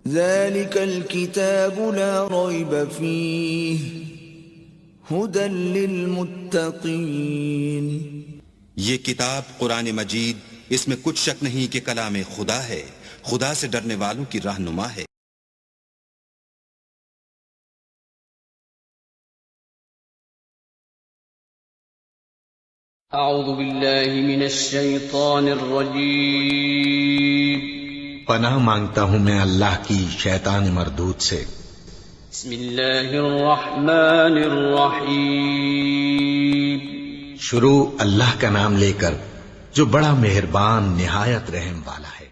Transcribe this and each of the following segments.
ذلك الكتاب لا ريب فيه هدى للمتقين۔ یہ کتاب قرآن مجید، اس میں کچھ شک نہیں کہ کلام خدا ہے، خدا سے ڈرنے والوں کی رہنما ہے۔ اعوذ باللہ من الشیطان الرجیم۔ پناہ مانگتا ہوں میں اللہ کی شیطان مردود سے۔ بسم اللہ الرحمن الرحیم۔ شروع اللہ کا نام لے کر جو بڑا مہربان نہایت رحم والا ہے۔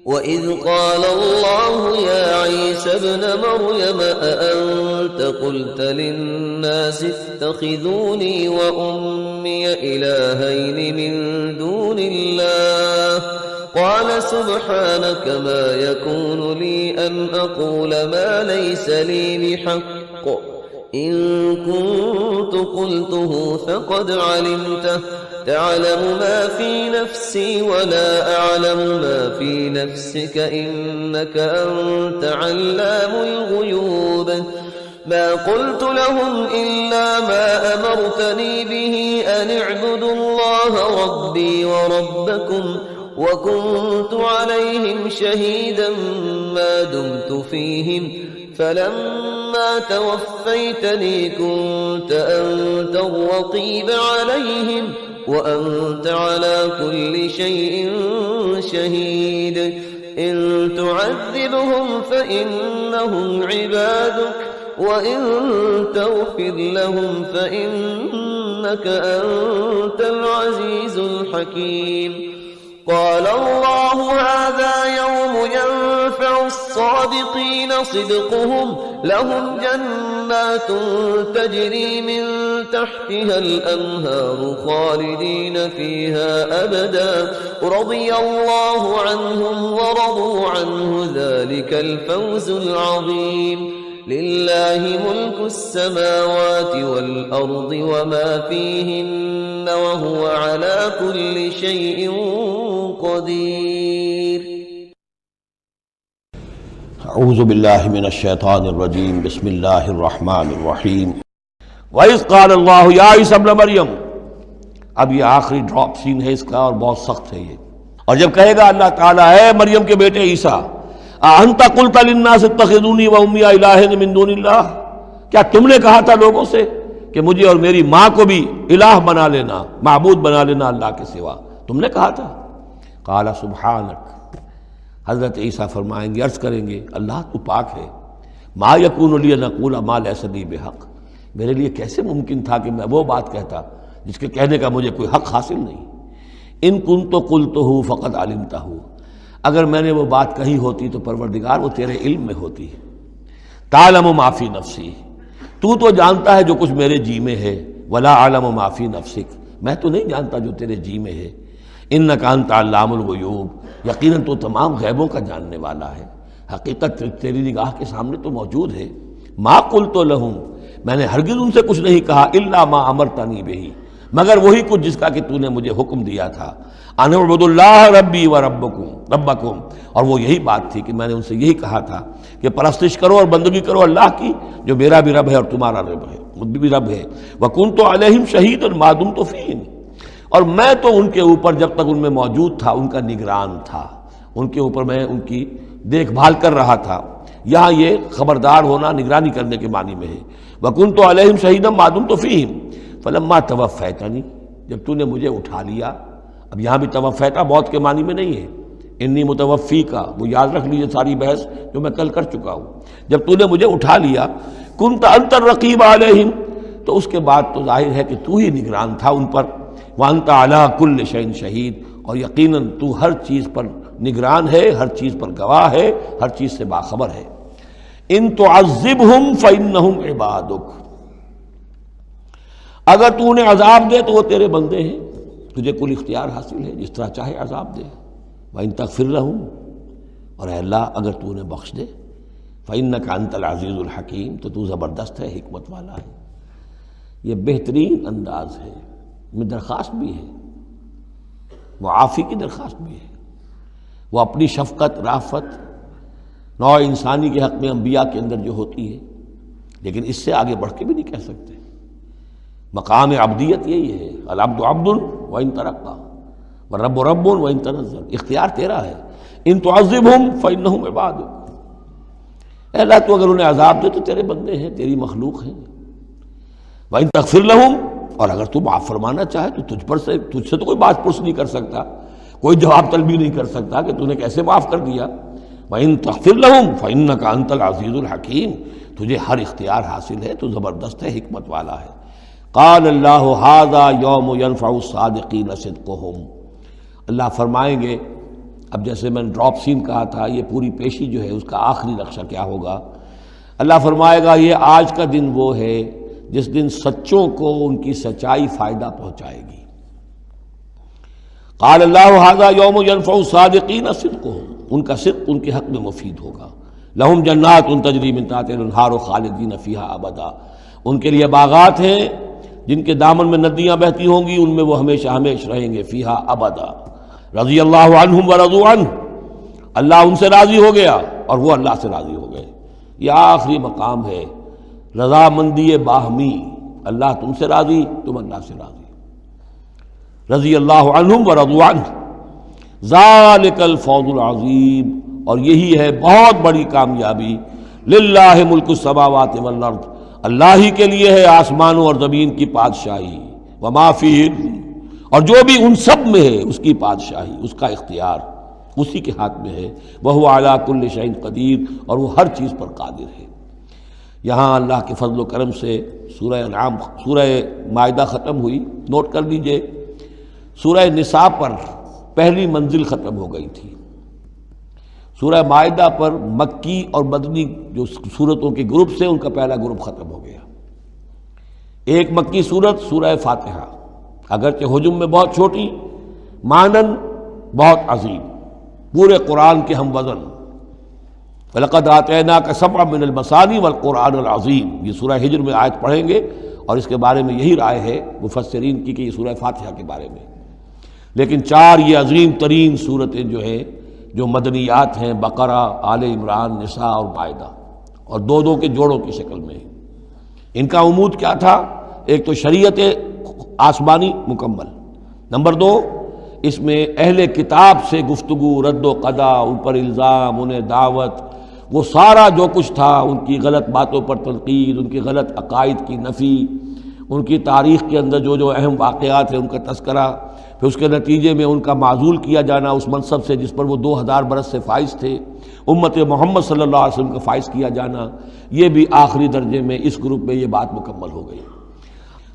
وَإِذْ قَالَ اللَّهُ يَا عِيسَى ابْنَ مَرْيَمَ أَأَنْتَ قُلْتَ لِلنَّاسِ اتَّخِذُونِي وَأُمِّيَ إِلَٰهَيْنِ مِن دُونِ اللَّهِ قَالَ سُبْحَانَكَ مَا يَكُونُ لِي أَنْ أَقُولَ مَا لَيْسَ لِي بِحَقٍّ إِن كُنتُ قُلْتُهُ فَقَدْ عَلِمْتَهُ تعلم ما في نفسي ولا أعلم ما في نفسك إنك أنت علام الغيوب ما قلت لهم إلا ما أمرتني به أن اعبدوا الله ربي وربكم وكنت عليهم شهيدا ما دمت فيهم فلما توفيتني كنت أنت الرقيب عليهم وأنت على كل شيء شهيد إن تعذبهم فإنهم عبادك وإن تغفر لهم فإنك أنت العزيز الحكيم قال الله هذا يوم ينفع الصادقين صدقهم لهم جنات تجري من تحتها الأنهار خالدين فيها أبدا رضي الله عنهم ورضوا عنه ذلك الفوز العظيم لله ملك السماوات والأرض وما فيهن وهو على كل شيء قدير۔ اعوذ باللہ من الشیطان الرجیم، بسم اللہ الرحمن الرحیم۔ وَإِذْ قَالَ اللَّهُ يَا عِيسَى ابْنَ مَرْيَمَ، اب یہ آخری ڈراپ سین ہے اس کا اور بہت سخت ہے یہ۔ اور جب کہے گا اللہ تعالیٰ اے مریم کے بیٹے عیسیٰ، أَأَنْتَ قُلْتَ لِلنَّاسِ اتَّخِذُونِي وَأُمِّيَ إِلَٰهَيْنِ مِن دُونِ اللَّهِ، کیا تم نے کہا تھا لوگوں سے کہ مجھے اور میری ماں کو بھی الہ بنا لینا، معبود بنا لینا اللہ کے سوا، تم نے کہا تھا؟ قال سبحانک، حضرت عیسیٰ فرمائیں گے، عرض کریں گے اللہ تو پاک ہے، ما یکون لی ان اقول ما لیس لی بحق، میرے لیے کیسے ممکن تھا کہ میں وہ بات کہتا جس کے کہنے کا مجھے کوئی حق حاصل نہیں۔ ان کنت قلتہ فقد علمتہ، اگر میں نے وہ بات کہی ہوتی تو پروردگار وہ تیرے علم میں ہوتی۔ تعلم ما فی نفسی، تو جانتا ہے جو کچھ میرے جی میں ہے، ولا اعلم ما فی نفسک، میں تو نہیں جانتا جو تیرے جی میں ہے۔ انک انت علام الغیوب، یقیناً تو تمام غیبوں کا جاننے والا ہے، حقیقت تیری نگاہ کے سامنے تو موجود ہے۔ ما قلت لہم، میں نے ہرگز ان سے کچھ نہیں کہا، الا ما امرتنی بہ، مگر وہی کچھ جس کا کہ تو نے مجھے حکم دیا تھا، ان اعبدوا اللہ ربی و ربکم، اور وہ یہی بات تھی کہ میں نے ان سے یہی کہا تھا کہ پرستش کرو اور بندگی کرو اللہ کی جو میرا بھی رب ہے اور تمہارا رب ہے، مجھ بھی رب ہے۔ وکنت علیہم شہیدا ما دمت فیہم، اور میں تو ان کے اوپر جب تک ان میں موجود تھا ان کا نگران تھا، ان کے اوپر میں ان کی دیکھ بھال کر رہا تھا۔ یہاں یہ خبردار ہونا نگرانی کرنے کے معنی میں ہے۔ وَكُنْتُ عَلَيْهِمْ شَهِيدًا مَا دُمْتُ فِيهِمْ فَلَمَّا تَوَفَّيْتَنِي، جب تو نے مجھے اٹھا لیا، اب یہاں بھی توفیتا موت کے معنی میں نہیں ہے، انی متوفی کا، وہ یاد رکھ لیجیے ساری بحث جو میں کل کر چکا ہوں۔ جب تو نے مجھے اٹھا لیا، كُنْتَ أَنْتَ الرَّقِيبَ عَلَيْهِمْ، تو اس کے بعد تو ظاہر ہے کہ تو ہی نگران تھا ان پر۔ وَأَنْتَ عَلَىٰ كُلِّ شَيْءٍ شَهِيدٌ، اور یقیناً تو ہر چیز پر نگران ہے، ہر چیز پر گواہ ہے، ہر چیز سے باخبر ہے۔ ان تعذبہم فإنہم عبادک، اگر تو انہیں عذاب دے تو وہ تیرے بندے ہیں، تجھے کل اختیار حاصل ہے، جس طرح چاہے عذاب دے۔ وَإِن تغفر لہم، اور اے اللہ اگر تو انہیں بخش دے، فإنک انت العزیز الحکیم، تو زبردست ہے، حکمت والا ہے۔ یہ بہترین انداز ہے، میں درخواست بھی ہے، معافی کی درخواست بھی ہے، وہ اپنی شفقت رافت نوع انسانی کے حق میں انبیاء کے اندر جو ہوتی ہے، لیکن اس سے آگے بڑھ کے بھی نہیں کہہ سکتے۔ مقام عبدیت یہی ہے، العبد عبد وان ترقى والرب رب وان تنزل، اختیار تیرا ہے۔ ان تعذبهم فانهم عبادك، اے اللہ تو اگر انہیں عذاب دے تو تیرے بندے ہیں، تیری مخلوق ہیں۔ وان تغفر لهم، اور اگر تو معاف فرمانا چاہے تو تجھ سے تو کوئی بات پرس نہیں کر سکتا، کوئی جواب طلبی نہیں کر سکتا کہ تو نے کیسے معاف کر دیا۔ وان تغفر لهم فانك انت العزیز الحکیم، تجھے ہر اختیار حاصل ہے، تو زبردست ہے، حکمت والا ہے۔ قال اللہ ھذا یوم ینفع الصادقین صدقهم، اللہ فرمائیں گے، اب جیسے میں نے ڈراپ سین کہا تھا، یہ پوری پیشی جو ہے اس کا آخری نقشہ کیا ہوگا، اللہ فرمائے گا یہ آج کا دن وہ ہے جس دن سچوں کو ان کی سچائی فائدہ پہنچائے گی۔ قال اللہ ھذا یوم ینفع الصادقین صدقهم، ان کا صدق ان کے حق میں مفید ہوگا۔ لہم جنات تجری من تحتها الانہار خالدین فیہا ابدا، ان کے لیے باغات ہیں جن کے دامن میں ندیاں بہتی ہوں گی، ان میں وہ ہمیشہ ہمیش رہیں گے، فیہا ابدا۔ رضی اللہ عنہم ورضوا عنہ، اللہ ان سے راضی ہو گیا اور وہ اللہ سے راضی ہو گئے۔ یہ آخری مقام ہے، رضامندی باہمی، اللہ تم سے راضی، تم اللہ سے راضی۔ رضی اللہ عنہم ورضوا عنہ، ذالک الفوز العظیم، اور یہی ہے بہت بڑی کامیابی۔ للہ ملک السماوات والارض، اللہ ہی کے لیے ہے آسمانوں اور زمین کی بادشاہی، وما فیہن، اور جو بھی ان سب میں ہے اس کی بادشاہی، اس کا اختیار اسی کے ہاتھ میں ہے۔ وہو علی کل شیء قدیر، اور وہ ہر چیز پر قادر ہے۔ یہاں اللہ کے فضل و کرم سے سورہ انعام، سورہ مائدہ ختم ہوئی۔ نوٹ کر لیجئے، سورہ نساء پر پہلی منزل ختم ہو گئی تھی، سورہ مائدہ پر مکی اور مدنی جو سورتوں کے گروپ سے ان کا پہلا گروپ ختم ہو گیا۔ ایک مکی سورت سورہ فاتحہ، اگرچہ حجم میں بہت چھوٹی، مانن بہت عظیم، پورے قرآن کے ہم وزن۔ وَلَقَدْ آتَيْنَاكَ سَبْعًا مِّنَ الْمَثَانِي وَالْقُرْآنِ الْعَظِيمِ، یہ سورہ ہجر میں آیت پڑھیں گے، اور اس کے بارے میں یہی رائے ہے مفسرین کی کہ یہ سورہ فاتحہ کے بارے میں۔ لیکن چار یہ عظیم ترین صورتیں جو ہیں جو مدنیات ہیں، بقرہ، آل عمران، نساء اور مائدہ، اور دو دو کے جوڑوں کی شکل میں ہیں۔ ان کا عمود کیا تھا؟ ایک تو شریعت آسمانی مکمل، نمبر دو اس میں اہل کتاب سے گفتگو، رد و قضا، ان پر الزام، انہیں دعوت، وہ سارا جو کچھ تھا، ان کی غلط باتوں پر تنقید، ان کی غلط عقائد کی نفی، ان کی تاریخ کے اندر جو اہم واقعات ہیں ان کا تذکرہ، پھر اس کے نتیجے میں ان کا معزول کیا جانا اس منصب سے جس پر وہ 2000 برس سے فائز تھے، امت محمد صلی اللہ علیہ وسلم کا فائز کیا جانا، یہ بھی آخری درجے میں اس گروپ میں یہ بات مکمل ہو گئی۔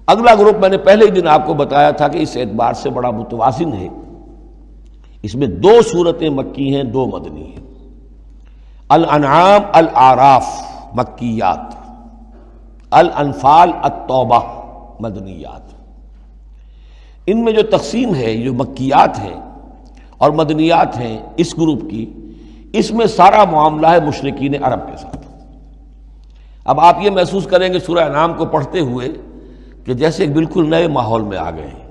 اگلا گروپ میں نے پہلے ہی دن آپ کو بتایا تھا کہ اس اعتبار سے بڑا متوازن ہے، اس میں 2 سورتیں مکی ہیں، 2 مدنی ہیں۔ الانعام الاعراف مکیات، الانفال التوبہ مدنیات۔ ان میں جو تقسیم ہے، جو مکیات ہیں اور مدنیات ہیں اس گروپ کی، اس میں سارا معاملہ ہے مشرکین عرب کے ساتھ۔ اب آپ یہ محسوس کریں گے سورہ انعام کو پڑھتے ہوئے کہ جیسے ایک بالکل نئے ماحول میں آ گئے ہیں۔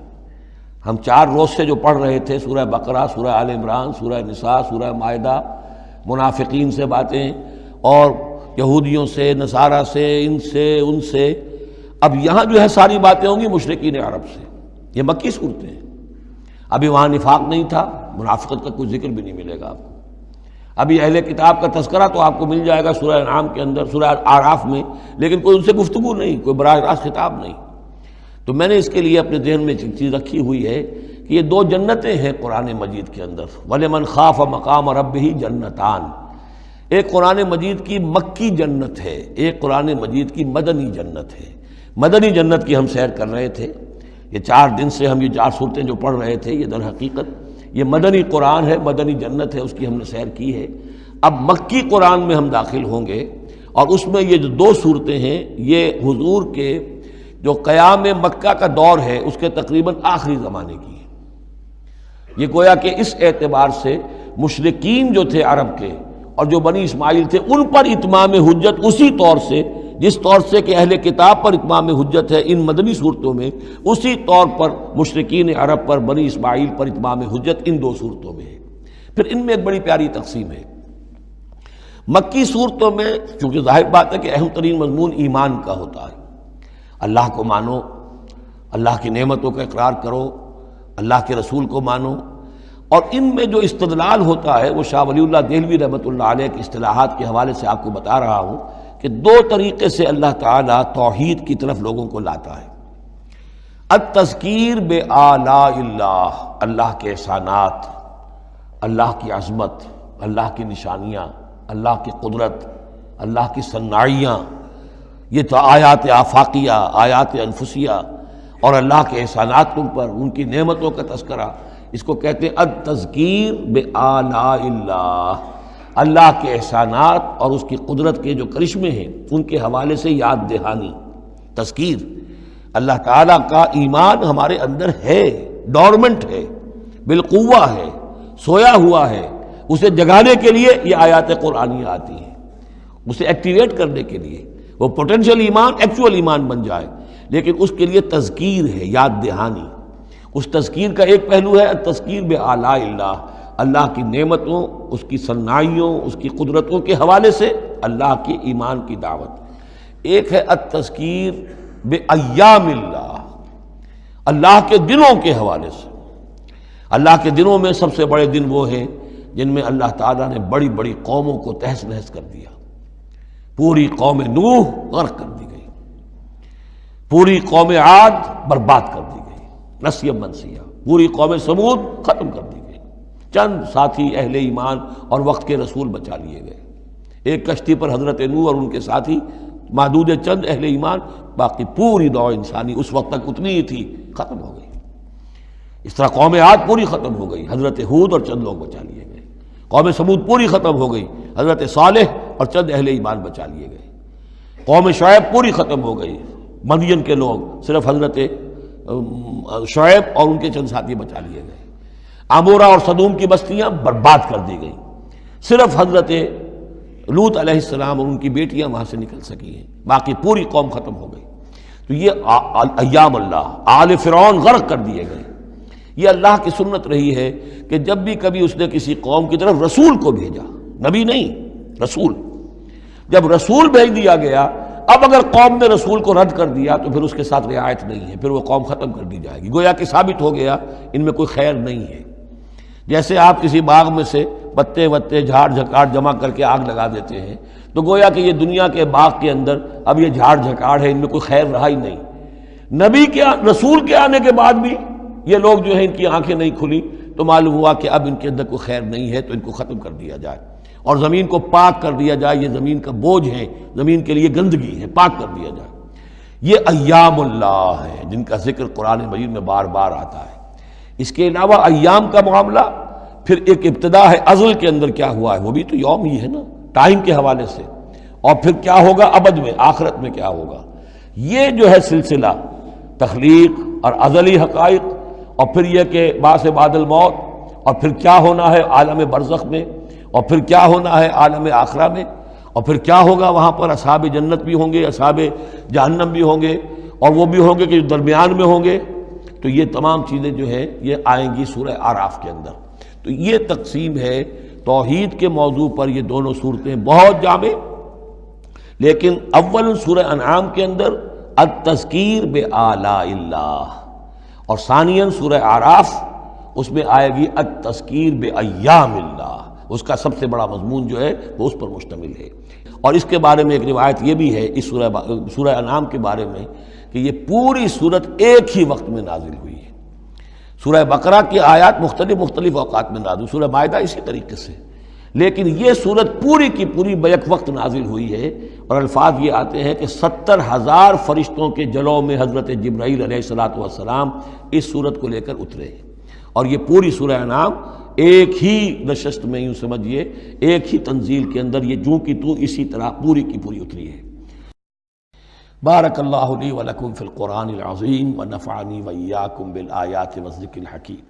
ہم 4 روز سے جو پڑھ رہے تھے سورہ بقرہ، سورہ آل عمران، سورہ نساء، سورہ مائدہ، منافقین سے باتیں اور یہودیوں سے، نصارہ سے، ان سے، اب یہاں جو ہے ساری باتیں ہوں گی مشرکین عرب سے۔ یہ مکی صورتیں ہیں، ابھی وہاں نفاق نہیں تھا، منافقت کا کوئی ذکر بھی نہیں ملے گا آپ کو۔ ابھی اہل کتاب کا تذکرہ تو آپ کو مل جائے گا سورہ انعام کے اندر، سورہ اعراف میں، لیکن کوئی ان سے گفتگو نہیں، کوئی براہ راست خطاب نہیں۔ تو میں نے اس کے لیے اپنے ذہن میں ایک چیز رکھی ہوئی ہے کہ یہ 2 جنتیں ہیں قرآن مجید کے اندر، وَلِمَنْ خَافَ مَقَامَ رَبِّهِ جنتان۔ ایک قرآن مجید کی مکی جنت ہے، ایک قرآن مجید کی مدنی جنت ہے۔ مدنی جنت کی ہم سیر کر رہے تھے، یہ 4 دن سے ہم یہ 4 صورتیں جو پڑھ رہے تھے، یہ در حقیقت یہ مدنی قرآن ہے، مدنی جنت ہے، اس کی ہم نے سیر کی ہے۔ اب مکی قرآن میں ہم داخل ہوں گے، اور اس میں یہ جو 2 صورتیں ہیں یہ حضور کے جو قیام مکہ کا دور ہے اس کے تقریباً آخری زمانے کی ہے۔ یہ گویا کہ اس اعتبار سے مشرکین جو تھے عرب کے اور جو بنی اسماعیل تھے ان پر اتمام حجت اسی طور سے جس طور سے کہ اہل کتاب پر اتمام حجت ہے ان مدنی صورتوں میں، اسی طور پر مشرکین عرب پر، بنی اسماعیل پر اتمام حجت ان 2 صورتوں میں ہے۔ پھر ان میں ایک بڑی پیاری تقسیم ہے۔ مکی صورتوں میں چونکہ ظاہر بات ہے کہ اہم ترین مضمون ایمان کا ہوتا ہے، اللہ کو مانو، اللہ کی نعمتوں کا اقرار کرو، اللہ کے رسول کو مانو، اور ان میں جو استدلال ہوتا ہے وہ شاہ ولی اللہ دہلوی رحمۃ اللہ علیہ کی اصطلاحات کے حوالے سے آپ کو بتا رہا ہوں کہ دو طریقے سے اللہ تعالیٰ توحید کی طرف لوگوں کو لاتا ہے۔ التذکیر بآلاء اللہ، اللہ کے احسانات، اللہ کی عظمت، اللہ کی نشانیاں، اللہ کی قدرت، اللہ کی صناعیاں، یہ تو آیات آفاقیہ، آیات انفسیہ، اور اللہ کے احسانات تم پر، ان کی نعمتوں کا تذکرہ، اس کو کہتے ہیں التذکیر بآلاء اللہ، اللہ کے احسانات اور اس کی قدرت کے جو کرشمے ہیں ان کے حوالے سے یاد دہانی، تذکیر۔ اللہ تعالیٰ کا ایمان ہمارے اندر ہے، ڈورمنٹ ہے، بالقوہ ہے، سویا ہوا ہے، اسے جگانے کے لیے یہ آیات قرآنیہ آتی ہیں، اسے ایکٹیویٹ کرنے کے لیے، وہ پوٹینشیل ایمان ایکچوئل ایمان بن جائے، لیکن اس کے لیے تذکیر ہے، یاد دہانی۔ اس تذکیر کا ایک پہلو ہے التذکیر بآلاء اللہ، اللہ کی نعمتوں، اس کی صناعیوں، اس کی قدرتوں کے حوالے سے اللہ کی ایمان کی دعوت۔ ایک ہے التذکیر بایام اللہ، اللہ کے دنوں کے حوالے سے۔ اللہ کے دنوں میں سب سے بڑے دن وہ ہیں جن میں اللہ تعالیٰ نے بڑی بڑی قوموں کو تہس نہس کر دیا۔ پوری قوم نوح غرق کر دی گئی، پوری قوم عاد برباد کر دی گئی، نسیا منسیہ، پوری قوم سمود ختم کر دی گئی، چند ساتھی اہل ایمان اور وقت کے رسول بچا لیے گئے۔ ایک کشتی پر حضرت نوح اور ان کے ساتھی، محدود چند اہل ایمان، باقی پوری نوع انسانی اس وقت تک اتنی ہی تھی، ختم ہو گئی۔ اس طرح قوم عاد پوری ختم ہو گئی، حضرت ہود اور چند لوگ بچا لیے گئے۔ قوم سمود پوری ختم ہو گئی، حضرت صالح اور چند اہل ایمان بچا لیے گئے۔ قوم شعیب پوری ختم ہو گئی، مدین کے لوگ، صرف حضرت شعیب اور ان کے چند ساتھی بچا لیے گئے۔ عمورہ اور صدوم کی بستیاں برباد کر دی گئیں، صرف حضرت لوط علیہ السلام اور ان کی بیٹیاں وہاں سے نکل سکی ہیں، باقی پوری قوم ختم ہو گئی۔ تو یہ ایام اللہ، آل فرعون غرق کر دیے گئے۔ یہ اللہ کی سنت رہی ہے کہ جب بھی کبھی اس نے کسی قوم کی طرف رسول کو بھیجا، نبی نہیں، رسول، جب رسول بھیج دیا گیا، اب اگر قوم نے رسول کو رد کر دیا تو پھر اس کے ساتھ رعایت نہیں ہے، پھر وہ قوم ختم کر دی جائے گی، گویا کہ ثابت ہو گیا ان میں کوئی خیر نہیں ہے۔ جیسے آپ کسی باغ میں سے پتے وتے جھاڑ جھکاڑ جمع کر کے آگ لگا دیتے ہیں، تو گویا کہ یہ دنیا کے باغ کے اندر اب یہ جھاڑ جھکاڑ ہے، ان میں کوئی خیر رہا ہی نہیں۔ نبی کے رسول کے آنے کے بعد بھی یہ لوگ جو ہیں ان کی آنکھیں نہیں کھلی، تو معلوم ہوا کہ اب ان کے اندر کوئی خیر نہیں ہے، تو ان کو ختم کر دیا جائے اور زمین کو پاک کر دیا جائے۔ یہ زمین کا بوجھ ہے، زمین کے لیے گندگی ہے، پاک کر دیا جائے۔ یہ ایام اللہ ہے جن کا ذکر قرآن مجید میں بار بار آتا ہے۔ اس کے علاوہ ایام کا معاملہ پھر ایک ابتدا ہے، ازل کے اندر کیا ہوا ہے وہ بھی تو یوم ہی ہے نا، ٹائم کے حوالے سے، اور پھر کیا ہوگا ابد میں، آخرت میں کیا ہوگا۔ یہ جو ہے سلسلہ تخلیق اور ازلی حقائق، اور پھر یہ کہ بعث بعد الموت، اور پھر کیا ہونا ہے عالم برزخ میں، اور پھر کیا ہونا ہے عالم آخرہ میں، اور پھر کیا ہوگا وہاں پر اصحاب جنت بھی ہوں گے، اصحاب جہنم بھی ہوں گے، اور وہ بھی ہوں گے کہ جو درمیان میں ہوں گے۔ تو یہ تمام چیزیں جو ہیں یہ آئیں گی سورہ اعراف کے اندر۔ تو یہ تقسیم ہے توحید کے موضوع پر، یہ دونوں صورتیں بہت جامع، لیکن اول سورہ انعام کے اندر التذکیر بآلاء اللہ، اور ثانیاً سورہ اعراف اس میں آئے گی التذکیر بایام اللہ، اس کا سب سے بڑا مضمون جو ہے وہ اس پر مشتمل ہے۔ اور اس کے بارے میں ایک روایت یہ بھی ہے اس سورہ انعام کے بارے میں کہ یہ پوری صورت ایک ہی وقت میں نازل ہوئی ہے۔ سورہ بقرہ کی آیات مختلف اوقات میں نازل، سورہ مائدہ اسی طریقے سے، لیکن یہ صورت پوری کی پوری بیک وقت نازل ہوئی ہے، اور الفاظ یہ آتے ہیں کہ 70,000 فرشتوں کے جلوں میں حضرت جبرائیل علیہ السلام اس صورت کو لے کر اترے، اور یہ پوری سورہ انعام ایک ہی نشست میں، یوں سمجھیے ایک ہی تنزیل کے اندر یہ جوں کی تو اسی طرح پوری کی پوری اتری ہے۔ بارک اللہ لی ولکم فی القرآن العظیم ونفعنی وإیاکم بالآیات والذکر الحکیم۔